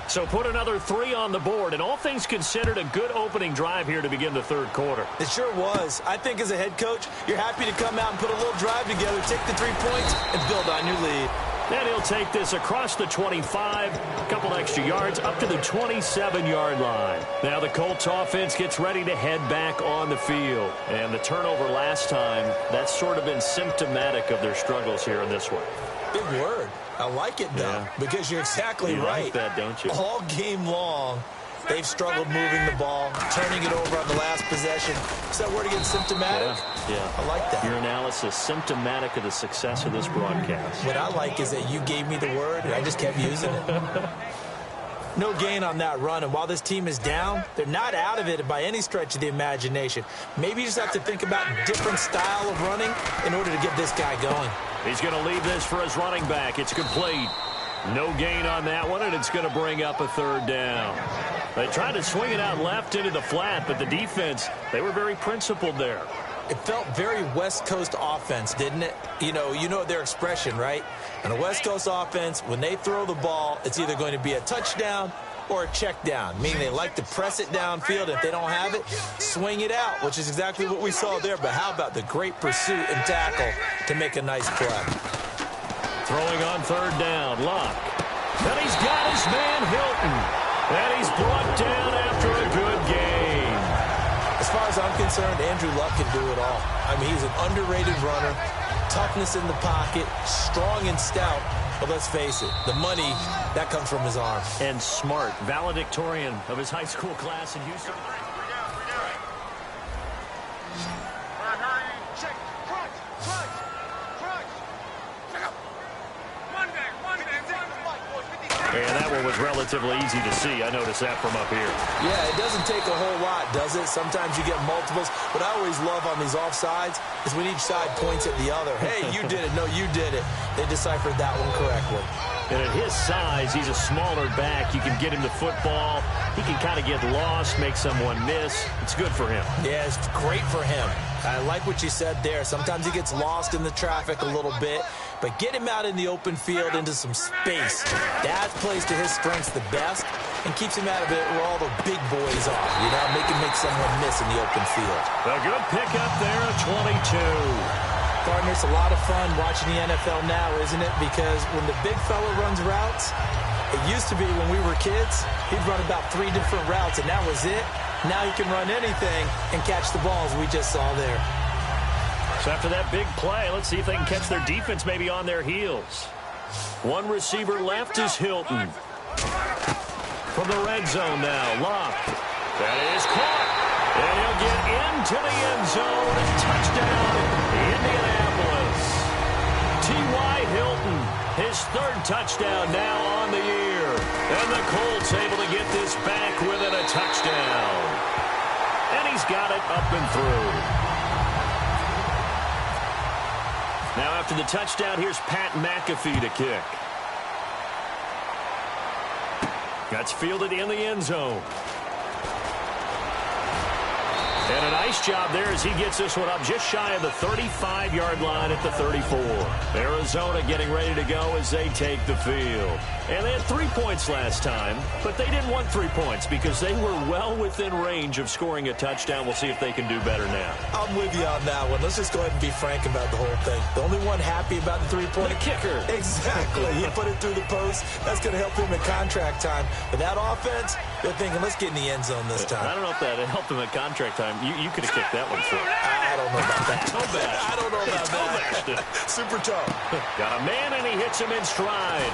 Speaker 2: So put another 3 on the board, and all things considered, a good opening drive here to begin the third quarter.
Speaker 3: It sure was. I think as a head coach, you're happy to come out and put a little drive together, take the 3 points, and build on your lead.
Speaker 2: And he'll take this across the 25, a couple extra yards, up to the 27-yard line. Now the Colts offense gets ready to head back on the field. And the turnover last time, that's sort of been symptomatic of their struggles here in this one.
Speaker 3: Big word. I like it, though, because you're exactly right.
Speaker 2: You like that, don't you?
Speaker 3: All game long, they've struggled moving the ball, turning it over on the last possession. Is that word again, symptomatic?
Speaker 2: Yeah.
Speaker 3: I like that.
Speaker 2: Your analysis, symptomatic of the success of this broadcast.
Speaker 3: What I like is that you gave me the word, and I just kept using it. No gain on that run, and while this team is down, they're not out of it by any stretch of the imagination. Maybe you just have to think about a different style of running in order to get this guy going.
Speaker 2: He's going to leave this for his running back. It's complete. No gain on that one, and it's going to bring up a third down. They tried to swing it out left into the flat, but the defense, they were very principled there.
Speaker 3: It felt very West Coast offense, didn't it? You know their expression, right? And a West Coast offense, when they throw the ball, it's either going to be a touchdown or a check down, meaning they like to press it downfield. If they don't have it, swing it out, which is exactly what we saw there. But how about the great pursuit and tackle to make a nice play?
Speaker 2: Throwing on third down, Luck. And he's got his man Hilton. And he's brought down after a good game.
Speaker 3: As far as I'm concerned, Andrew Luck can do it all. I mean, he's an underrated runner, toughness in the pocket, strong and stout. But let's face it, the money, that comes from his arm.
Speaker 2: And smart, valedictorian of his high school class in Houston. And that one was relatively easy to see. I noticed that from up here.
Speaker 3: Yeah, it doesn't take a whole lot, does it? Sometimes you get multiples. What I always love on these offsides is when each side points at the other. Hey, you did it. No, you did it. They deciphered that one correctly.
Speaker 2: And at his size, he's a smaller back. You can get him the football. He can kind of get lost, make someone miss. It's good for him.
Speaker 3: Yeah, it's great for him. I like what you said there. Sometimes he gets lost in the traffic a little bit, but get him out in the open field into some space. That plays to his strengths the best and keeps him out of it where all the big boys are. You know, make someone miss in the open field.
Speaker 2: A good pickup there at 22.
Speaker 3: Partner, it's a lot of fun watching the NFL now, isn't it? Because when the big fella runs routes, it used to be when we were kids, he'd run about 3 different routes, and that was it. Now he can run anything and catch the balls we just saw there.
Speaker 2: So after that big play, let's see if they can catch their defense maybe on their heels. One receiver left is Hilton. From the red zone now, Luck. That is caught. And he'll get into the end zone. Touchdown, Indianapolis. T.Y. Hilton, his 3rd touchdown now on the year. And the Colts able to get this back within a touchdown. And he's got it up and through. Now after the touchdown, here's Pat McAfee to kick. That's fielded in the end zone. And a nice job there as he gets this one up just shy of the 35-yard line at the 34. Arizona getting ready to go as they take the field. And they had 3 points last time, but they didn't want 3 points because they were well within range of scoring a touchdown. We'll see if they can do better now.
Speaker 3: I'm with you on that one. Let's just go ahead and be frank about the whole thing. The only one happy about the 3-point
Speaker 2: kicker.
Speaker 3: Exactly. He put it through the post. That's going to help him in contract time. But that offense, they're thinking, let's get in the end zone this time.
Speaker 2: I don't know if that helped him in contract time. You could have kicked that one through.
Speaker 3: I don't know about that.
Speaker 2: I
Speaker 3: don't know about that. Super tough.
Speaker 2: Got a man, and he hits him in stride.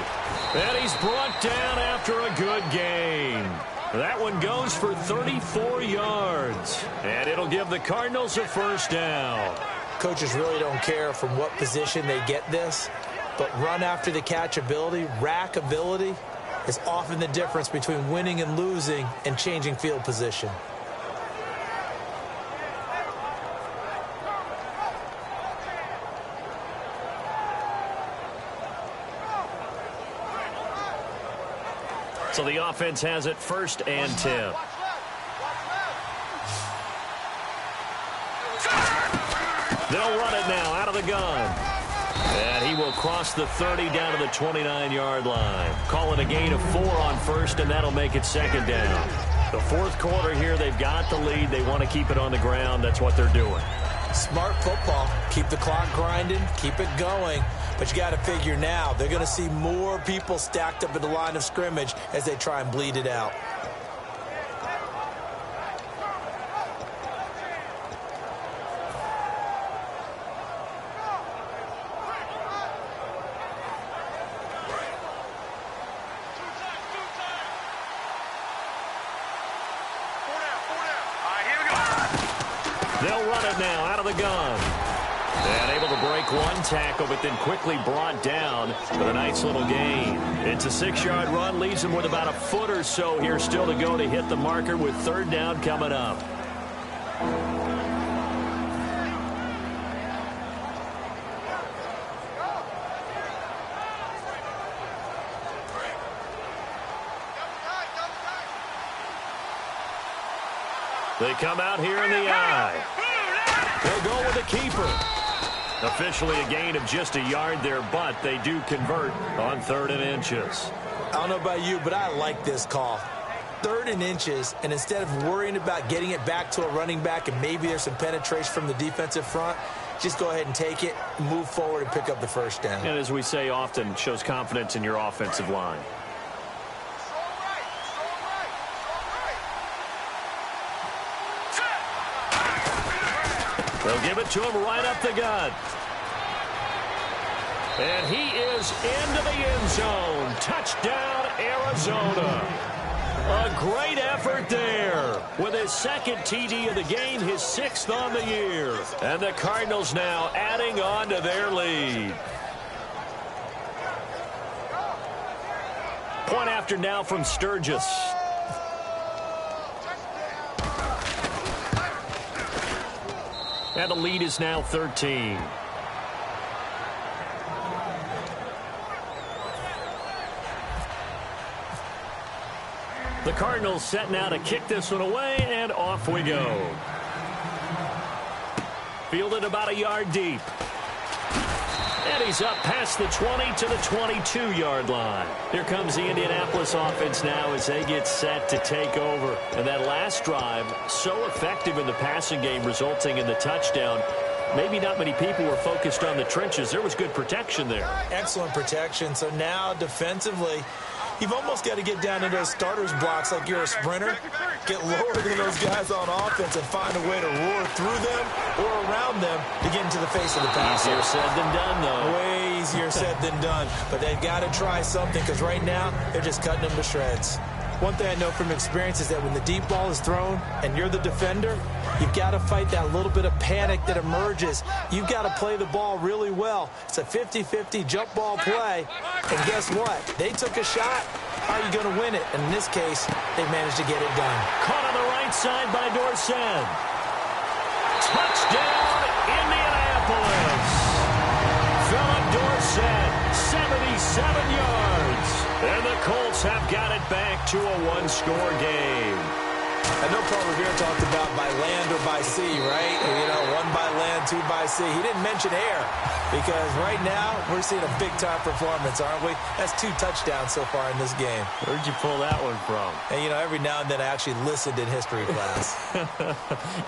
Speaker 2: And he's brought down after a good game. That one goes for 34 yards. And it'll give the Cardinals a 1st down.
Speaker 3: Coaches really don't care from what position they get this, but run after the catch ability, rack ability, is often the difference between winning and losing and changing field position.
Speaker 2: So the offense has it 1st and 10. They'll run it now out of the gun. And he will cross the 30 down to the 29-yard line. Call it a gain of 4 on 1st, and that'll make it 2nd down. The 4th quarter here, they've got the lead. They want to keep it on the ground. That's what they're doing.
Speaker 3: Smart football. Keep the clock grinding. Keep it going. But you got to figure now, they're going to see more people stacked up at the line of scrimmage as they try and bleed it out.
Speaker 2: They'll run it now out of the gun. And able to break one tackle, but then quickly brought down. But a nice little gain. It's a 6-yard run, leaves him with about a foot or so here still to go to hit the marker with 3rd down coming up. They come out here in the eye. They'll go with the keeper. Officially a gain of just a yard there, but they do convert on 3rd and inches.
Speaker 3: I don't know about you, but I like this call. 3rd and inches, and instead of worrying about getting it back to a running back and maybe there's some penetration from the defensive front, just go ahead and take it, move forward, and pick up the 1st down.
Speaker 2: And as we say often, shows confidence in your offensive line. They'll give it to him right up the gut. And he is into the end zone. Touchdown, Arizona. A great effort there with his second TD of the game, his 6th on the year. And the Cardinals now adding on to their lead. Point after now from Sturgis. And the lead is now 13. The Cardinals set now to kick this one away, and off we go. Fielded about a yard deep. And he's up past the 20 to the 22-yard line. Here comes the Indianapolis offense now as they get set to take over. And that last drive, so effective in the passing game, resulting in the touchdown. Maybe not many people were focused on the trenches. There was good protection there.
Speaker 3: Excellent protection. So now defensively, you've almost got to get down into those starters blocks like you're a sprinter. Get lower than those guys on offense and find a way to roar through them or around them to get into the face of the pass.
Speaker 2: Easier said than done, though.
Speaker 3: Way easier said than done. But they've got to try something because right now they're just cutting them to shreds. One thing I know from experience is that when the deep ball is thrown and you're the defender, you've got to fight that little bit of panic that emerges. You've got to play the ball really well. It's a 50-50 jump ball play. And guess what? They took a shot. How are you going to win it? And in this case, they managed to get it done.
Speaker 2: Caught on the right side by Dorsett. Touchdown, Indianapolis. Philip Dorsett, 77 yards. And the Colts have got it back to a one-score game.
Speaker 3: I know Paul Revere talked about by land or by sea, right? You know, 1 by land, 2 by sea. He didn't mention air because right now we're seeing a big-time performance, aren't we? That's 2 touchdowns so far in this game.
Speaker 2: Where'd you pull that one from?
Speaker 3: And, you know, every now and then I actually listened in history class.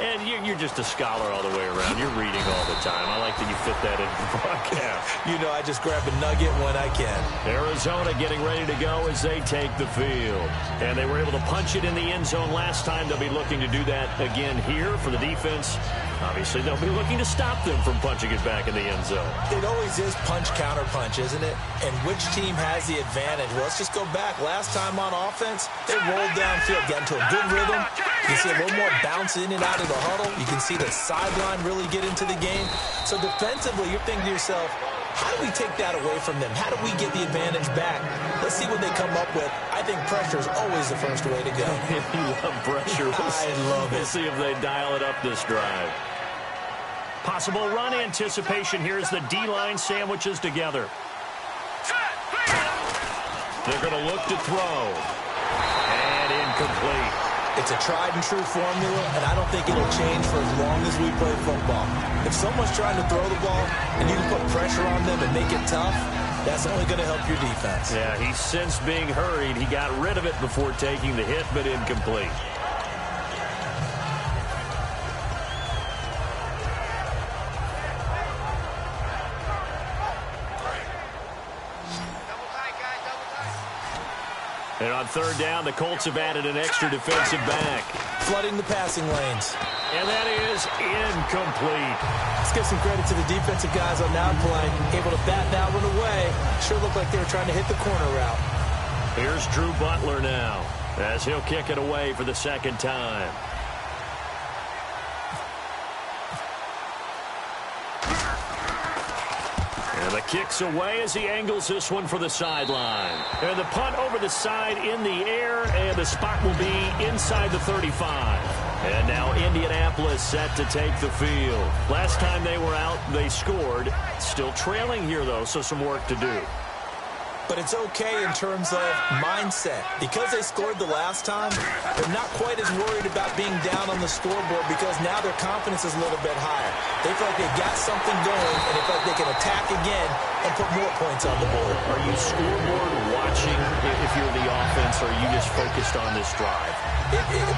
Speaker 2: And you're just a scholar all the way around. You're reading all the time. I like that you fit that into the broadcast.
Speaker 3: You know, I just grab a nugget when I can.
Speaker 2: Arizona getting ready to go as they take the field. And they were able to punch it in the end zone last time. They'll be looking to do that again here for the defense. Obviously, they'll be looking to stop them from punching it back in the end zone.
Speaker 3: It always is punch, counter punch, isn't it? And which team has the advantage? Well, let's just go back. Last time on offense, they rolled downfield, got into a good rhythm. You can see a little more bounce in and out of the huddle. You can see the sideline really get into the game. So defensively, you're thinking to yourself, how do we take that away from them? How do we get the advantage back? Let's see what they come up with. I think pressure is always the first way to go.
Speaker 2: You love pressure.
Speaker 3: I love it.
Speaker 2: We'll see if they dial it up this drive. Possible run anticipation here as the D-line sandwiches together. They're going to look to throw. And incomplete.
Speaker 3: It's a tried-and-true formula, and I don't think it'll change for as long as we play football. If someone's trying to throw the ball and you can put pressure on them and make it tough, that's only going to help your defense.
Speaker 2: Yeah, he's since being hurried. He got rid of it before taking the hit, but incomplete. And on third down, the Colts have added an extra defensive back.
Speaker 3: Flooding the passing lanes.
Speaker 2: And that is incomplete.
Speaker 3: Let's give some credit to the defensive guys on that play. Able to bat that one away. Sure looked like they were trying to hit the corner route.
Speaker 2: Here's Drew Butler now as he'll kick it away for the second time. And the kick's away as he angles this one for the sideline. And the punt over the side in the air, and the spot will be inside the 35. And now Indianapolis set to take the field. Last time they were out, they scored. Still trailing here, though, so some work to do.
Speaker 3: But it's okay in terms of mindset. Because they scored the last time, they're not quite as worried about being down on the scoreboard because now their confidence is a little bit higher. They feel like they've got something going, and they feel like they can attack again and put more points on the board.
Speaker 2: Are you scoreboard watching if you're the offense, or are you just focused on this drive?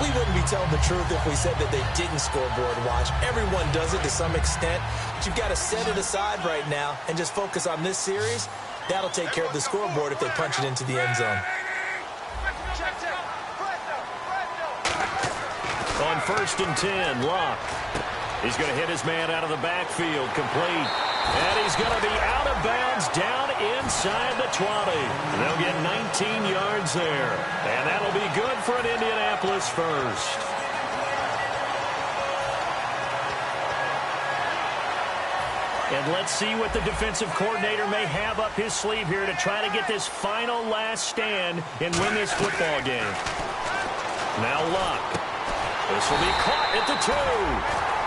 Speaker 3: We wouldn't be telling the truth if we said that they didn't scoreboard watch. Everyone does it to some extent. But you've got to set it aside right now and just focus on this series. That'll take care of the scoreboard if they punch it into the end zone.
Speaker 2: On 1st and 10, Locke. He's going to hit his man out of the backfield, complete. And he's going to be out of bounds down inside the 20. They'll get 19 yards there. And that'll be good for an Indianapolis first. And let's see what the defensive coordinator may have up his sleeve here to try to get this final last stand and win this football game. Now Luck. This will be caught at the 2.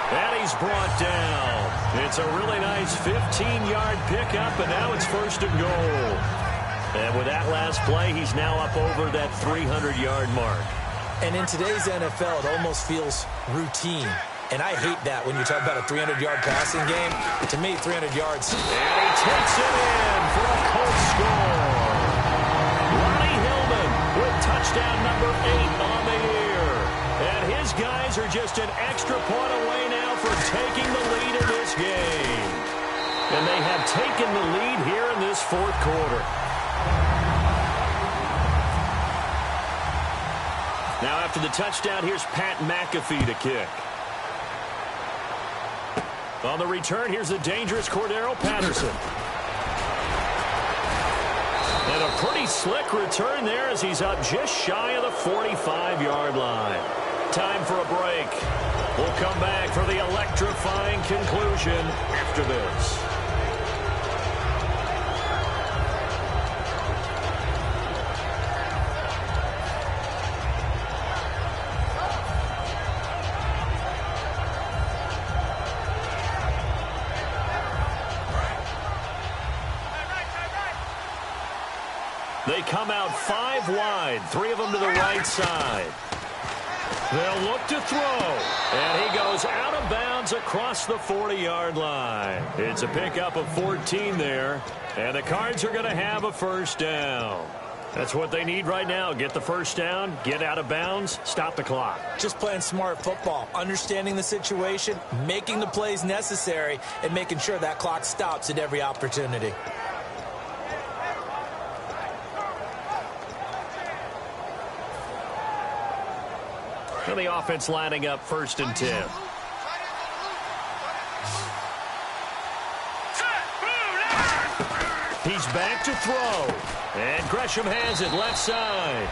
Speaker 2: And he's brought down. It's a really nice 15-yard pickup, and now it's 1st and goal. And with that last play, he's now up over that 300-yard mark.
Speaker 3: And in today's NFL, it almost feels routine. And I hate that when you talk about a 300-yard passing game. To me, 300 yards.
Speaker 2: And he takes it in for a Colts score. Ronnie Hillman with touchdown number 8 on the year. And his guys are just an extra point away now for taking the lead in this game. And they have taken the lead here in this 4th quarter. Now after the touchdown, here's Pat McAfee to kick. On the return, here's the dangerous Cordero Patterson. And a pretty slick return there as he's up just shy of the 45-yard line. Time for a break. We'll come back for the electrifying conclusion after this. They come out 5 wide, 3 of them to the right side. They'll look to throw, and he goes out of bounds across the 40-yard line. It's a pickup of 14 there, and the Cards are going to have a 1st down. That's what they need right now. Get the 1st down, get out of bounds, stop the clock.
Speaker 3: Just playing smart football, understanding the situation, making the plays necessary, and making sure that clock stops at every opportunity.
Speaker 2: And the offense lining up 1st and 10. He's back to throw. And Gresham has it left side.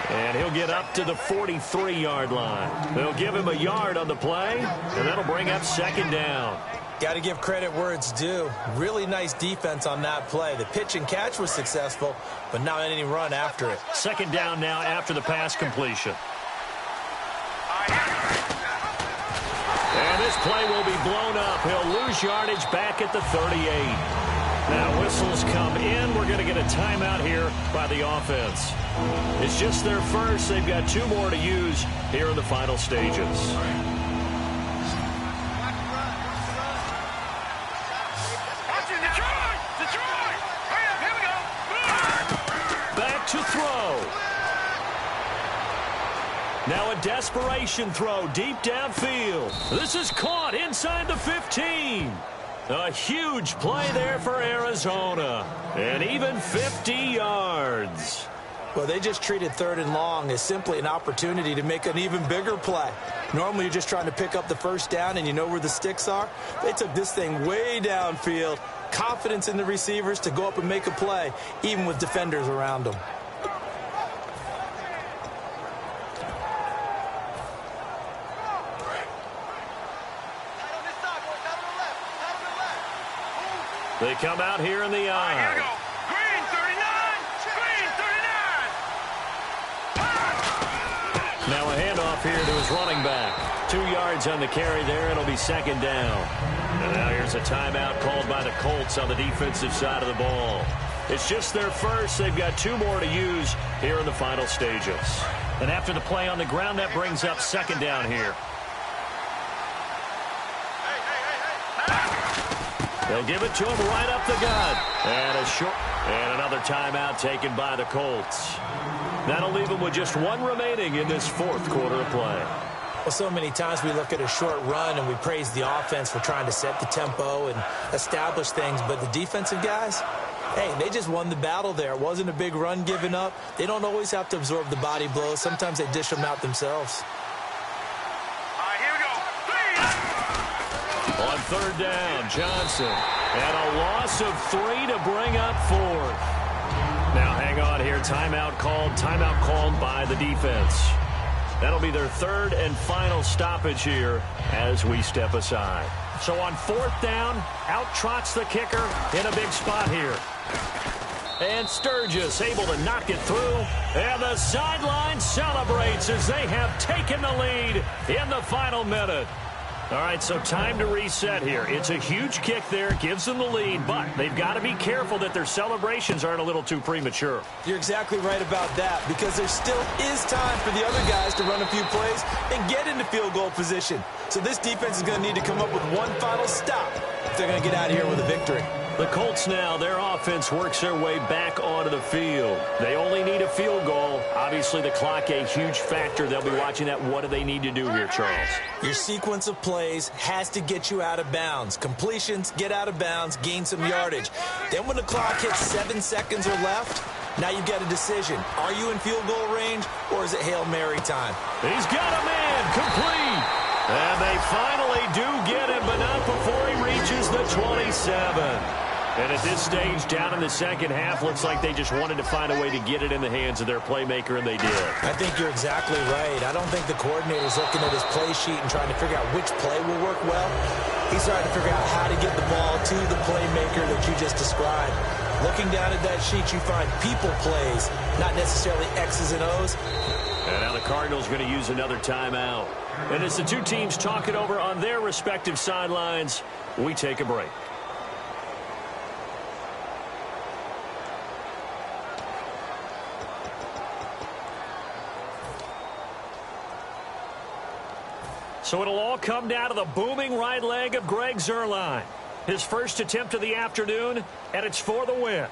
Speaker 2: And he'll get up to the 43-yard line. They'll give him a yard on the play, and that'll bring up 2nd down.
Speaker 3: Got to give credit where it's due. Really nice defense on that play. The pitch and catch was successful, but not any run after it.
Speaker 2: 2nd down now after the pass completion. And this play will be blown up. He'll lose yardage back at the 38. Now whistles come in. We're going to get a timeout here by the offense. It's just their first. They've got 2 more to use here in the final stages. Back to throw. Now a desperation throw deep downfield. This is caught inside the 15. A huge play there for Arizona. And even 50 yards.
Speaker 3: Well, they just treated 3rd and long as simply an opportunity to make an even bigger play. Normally, you're just trying to pick up the 1st down and you know where the sticks are. They took this thing way downfield. Confidence in the receivers to go up and make a play, even with defenders around them.
Speaker 2: They come out here in the eye.
Speaker 4: Here we go. Green 39. Green 39.
Speaker 2: Now a handoff here to his running back. 2 yards on the carry there. It'll be 2nd down. And now here's a timeout called by the Colts on the defensive side of the ball. It's just their first. They've got 2 more to use here in the final stages. And after the play on the ground, that brings up 2nd down here. They'll give it to him right up the gut. And anher timeout taken by the Colts. That'll leave them with just 1 remaining in this 4th quarter of play.
Speaker 3: Well, so many times we look at a short run and we praise the offense for trying to set the tempo and establish things. But the defensive guys, hey, they just won the battle there. It wasn't a big run given up. They don't always have to absorb the body blows. Sometimes they dish them out themselves.
Speaker 2: third down. Johnson. And a loss of 3 to bring up 4th. Now hang on here. Timeout called by the defense. That'll be their third and final stoppage here as we step aside. So on 4th down, out trots the kicker in a big spot here. And Sturgis able to knock it through. And the sideline celebrates as they have taken the lead in the final minute. All right, so time to reset here. It's a huge kick there, gives them the lead, but they've got to be careful that their celebrations aren't a little too premature.
Speaker 3: You're exactly right about that, because there still is time for the other guys to run a few plays and get into field goal position. So this defense is going to need to come up with one final stop if they're going to get out of here with a victory.
Speaker 2: The Colts now, their offense works their way back onto the field. They only need a field goal. Obviously, the clock a huge factor. They'll be watching that. What do they need to do here, Charles?
Speaker 3: Your sequence of plays has to get you out of bounds. Completions, get out of bounds, gain some yardage. Then when the clock hits 7 seconds or left, now you get a decision. Are you in field goal range, or is it Hail Mary time?
Speaker 2: He's got a man, complete. And they finally do get him, but not before he reaches the 27. And at this stage, down in the second half, looks like they just wanted to find a way to get it in the hands of their playmaker, and they did.
Speaker 3: I think you're exactly right. I don't think the coordinator's looking at his play sheet and trying to figure out which play will work well. He's trying to figure out how to get the ball to the playmaker that you just described. Looking down at that sheet, you find people plays, not necessarily X's and O's.
Speaker 2: And now the Cardinals going to use another timeout. And as the two teams talk it over on their respective sidelines, we take a break. So it'll all come down to the booming right leg of Greg Zuerlein. His first attempt of the afternoon, and it's for the win.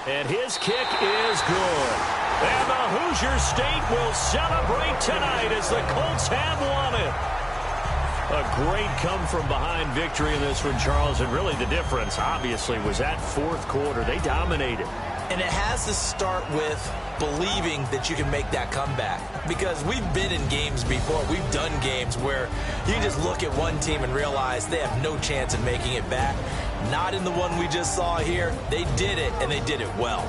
Speaker 2: And his kick is good. And the Hoosier State will celebrate tonight as the Colts have won it. A great come-from-behind victory in this one, Charles. And really the difference, obviously, was that fourth quarter. They dominated.
Speaker 3: And it has to start with believing that you can make that comeback. Because we've been in games before. We've done games where you just look at one team and realize they have no chance of making it back. Not in the one we just saw here. They did it, and they did it well.